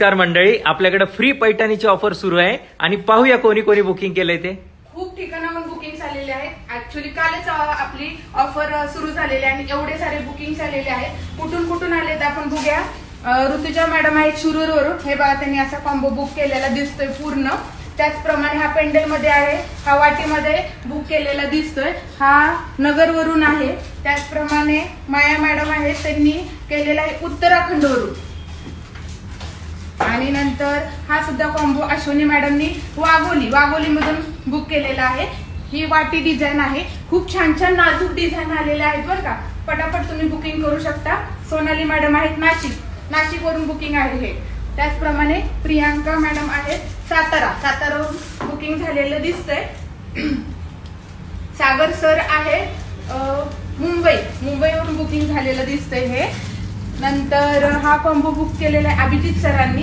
नमस्कार मंडळी, आपल्याकडे फ्री पैठणीची ऑफर सुरू आहे आणि पाहूया कोणी कोणी बुकिंग केलंय ते. खूप ठिकाणाहून बुकिंग झालेले आहेत. ऍक्च्युली कालच आपली ऑफर सुरू झालेली आहे आणि एवढे सारे बुकिंग झालेले आहेत. कुठून कुठून आलेत आपण बघूया. ऋतुजा मॅडम आहेत शिरूरवरून. हे बघा त्यांनी असा कॉम्बो बुक केलेला दिसतोय पूर्ण. त्याचप्रमाणे हा पेंडल मध्ये आहे, हा वाटीमध्ये बुक केलेला दिसतोय, हा नगरवरून आहे. त्याचप्रमाणे माया मॅडम आहेत, त्यांनी केलेला आहे उत्तराखंडवरून. आणि नंतर हा सुद्धा कॉम्बो अश्विनी मॅडमनी वाघोली मधून बुक केलेला आहे. ही वाटी डिझाईन आहे. खूप छान छान नाजूक डिझाईन आलेले आहेत बरं का. पटापट तुम्ही बुकिंग करू शकता. सोनाली मॅडम आहेत नाशिक वरून बुकिंग आहे हे. त्याचप्रमाणे प्रियांका मॅडम आहेत सातारावरून बुकिंग झालेलं दिसतंय. सागर सर आहेत मुंबईवरून बुकिंग झालेलं दिसतंय हे. नंतर हा कॉम्बो बुक केलेला आहे अभिजित सरांनी.